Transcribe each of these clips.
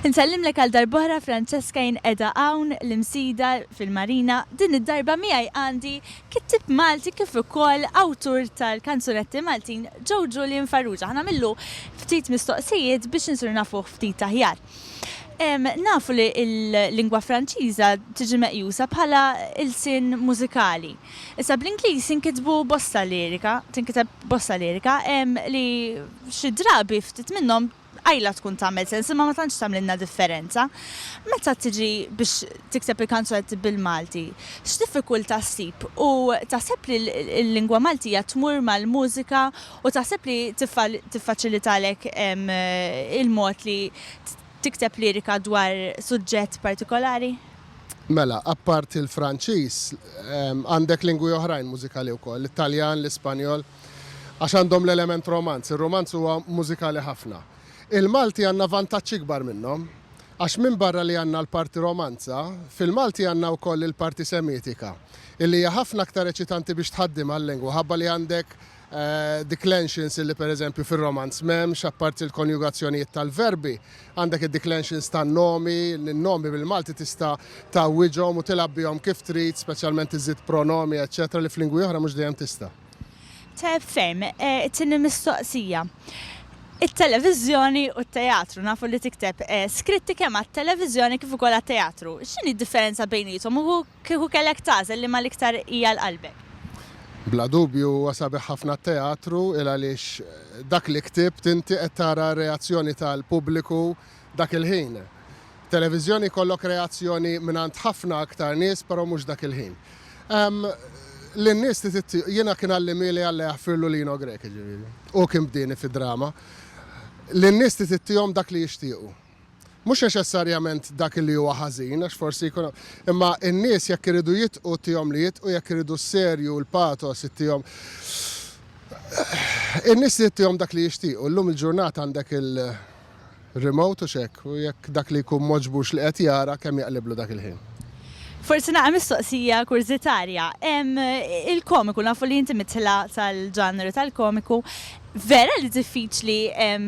Nsellimlek għal darbohra Francesca jien qiegħda hawn l-imsida fil-Marina. Din id-darba miegħi għandi kittib Malti kif ukoll awtur tal-kanzunetti Maltin Joe Julian Farrugia. Ħanamillu ftit mistoqsijiet biex insiru nafu ftit aħjar. Nafu li l-lingwa Franċiża tiġi meqjusa bħala il-sin mużikali. Issa bl-Ingliż inkitbu bossa lirika, tinkiteb bossa lirika li xi drabi ftit minnhom għajla tkun tagħmel sens, imma ma tantx tagħmlilna differenza. Meta tiġi biex tikteb il-kanzunetti bil-Malti, x'diffikultà ssib u taħseb li l-lingwa Maltija tmur mal-mużika u taħseb li tiffaċilitalek il-mod li tikteb lirika dwar suġġett partikolari? Mela, appart il-Franċiż, għandek lingwi oħrajn mużikali wkoll, l-Italjan, l-Ispanjol, għax għandhom l-element romanz. Ir-romanz huwa mużikali ħafna. Il-Malti għandna vantaġġ ikbar minnhom, għax minn barra li għandna l-parti romanza, fil-Malti għandna wkoll il-parti semitika, illi hija ħafna aktar eċitanti biex tħaddim għal-lingwa, ħabba li għandek declensions illi pereżempju fir-romanz m'hemmx apparti l-konjugazzjonijiet tal-verbi, għandek id-declensions tan-nomi, l-nomi bil-Malti tista' tawwiġhom u tilab bihom kif trid, speċjalment iżid pronomi, eċċetera, li f'lingwi oħra mhux dejjem tista'. Fejn, it-tieni mistoqsija. Il-televiżjoni u t-teatru, nafu li tikteb skritti kemm għat-televiżjoni kif ukoll għat-teatru. X'inhi d-differenza bejniethom u kieku kellek tagħżel li mal-iktar hija l-qalbek? Bla dubju sabiħ ħafna teatru il għaliex dak li ktibt inti qed tara reazzjoni tal-pubbliku dak il-ħin. Televiżjoni kollok reazzjoni mingħand ħafna aktar nies, però mhux dak il-ħin. L-nies jiena kien għallimi li għalli ħaffirlu Lino Grek, ġifieri. U kien bdieni fid-drama. L-nies tittihom dak li jixtiequ. Mhux neċessarjament dak li huwa ħażin, għax forsi jkun, imma n-nies jekk iridu jitqu tihom li jitqu, jekk iridu s-serju l-patos ittihom. In-nies jittihom dak li jixtiequ. Llum il-ġurnata għandek il-remote u xekk, u jekk dak li jkun moġbux li qed jara kemm jaqliblu dak il-ħin. Forsi naqgħu mistoqsija kurżitarja. Il-komiku nafu li inti mitla tal-ġanru tal-komiku, vera li diffiċli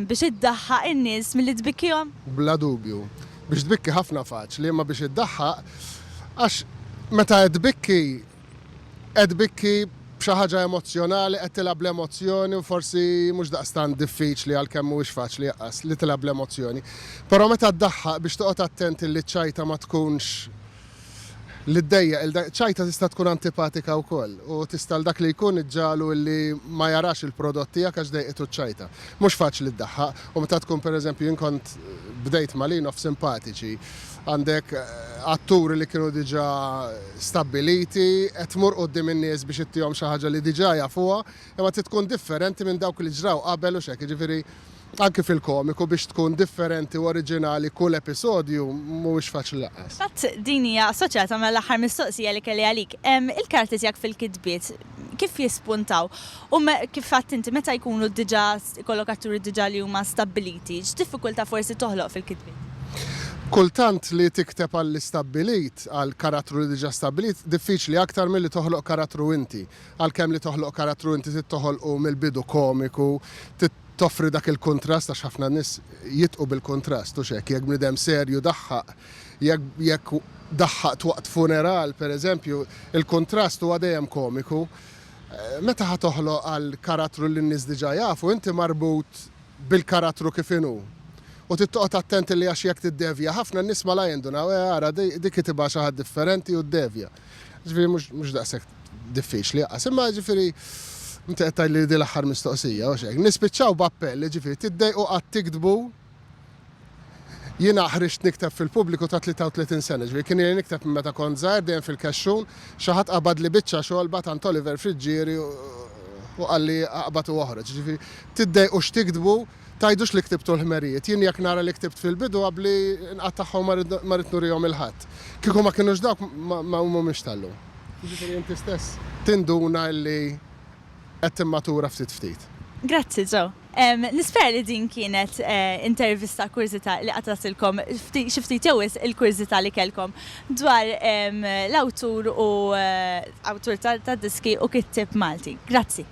biex iddaħħaq in-nies milli tbikkihom? Bla dubju. Biex tbikki ħafna faċli, imma biex iddaħħaq għax meta qed tbikki b'xi ħaġa emozzjonali qed tilab l-emozzjoni u forsi mhux daqstant diffiċli għalkemm mhuwiex faċli jaqqas li tilab l-emozzjoni. Però meta ddaħħaq biex toqgħod attenti li ċ-ċajta ma tkunx li d-dejja, ċajta tista' tkun antipatika wkoll u tista' dak li jkun iġġalu li ma jarax il-prodott tiegħek għax dejqitu ċ-ċajta. Mhux faċli ddaħħaq u meta tkun pereżempju jien kont bdejt Malin of simpatiċi, għandek atturi li kienu diġà stabbiliti, qed tmur quddiem in-nies biex ittihom xi ħaġa li diġà jafuha, imma tkun differenti minn dawk li ġraw qabel u x'hekk, jiġifieri anke fil-komiku biex tkun differenti u oriġinali kull episodju mhuwiex faċli laqqas. Fatt din hija assoċjata mal-aħħar mistoqsija li kelli għalik. Il-karti tiegħek fil-kitbiet kif jispuntaw? U kif fatt inti meta jkunu diġà ikollok atturi diġà li huma stabbiliti, x'diffikultà forsi toħloq fil-kitbiet? Kultant li tikteb għall-istabbilit, għall-karattru li diġà stabbilit, diffiċli aktar milli toħloq karattru inti. Għalkemm li toħloq karattru inti tittoħolqu mill-bidu komiku, toffri dak il-kontrast għax ħafna nies jitqu bil-kontrast u xek, jekk bniedem serju daħħaq, jekk daħħaq waqt funeral pereżempju, il-kontrast huwa dejjem komiku. Meta ħatoħloq għal karattru li n-nies diġà jafu, inti marbut bil-karattru kif inhu. U tittoqgħod attenti li għax jekk tiddevja, ħafna nies ma la jindunaw, ara dik tibqa' xi ħadd differenti u ddevja. Ġifieri mhux daqshekk diffiċli jaqqas, imma ġifieri inti qed tgħidli di l-aħħar mistoqsija u xejn. Nispiċċaw b'appell, ġifieri tiddejqu qatt tikdbu. Jiena ħriġt nikteb fil-pubbliku ta' 33 sena, ġifieri kien jien nikteb minn meta kont żgħir dejjem fil-kaxxun, xi ħadd qabad li biċċa xogħol Batant Oliver Friġġieri u qal li aqbad u oħroġ. Ġifieri tiddejqu x'tikdbu, tgħidux li ktibtu l-ħmerijiet. Jien jekk nara li ktibt fil-bidu qabli nqattaħħom ma rid nurihom il-ħadd. Kieku ma kinux dawk ma mhumiex tal-lum. Ġifieri inti stess tinduna li qed timmatura ftit. Grazzi, Joe. Nispera li din kienet intervista kurzita li qatatilkom xi ftit jewis il-kurzita li kellkom dwar l-awtur u awtur tad-diski u kittib Malti. Grazzi.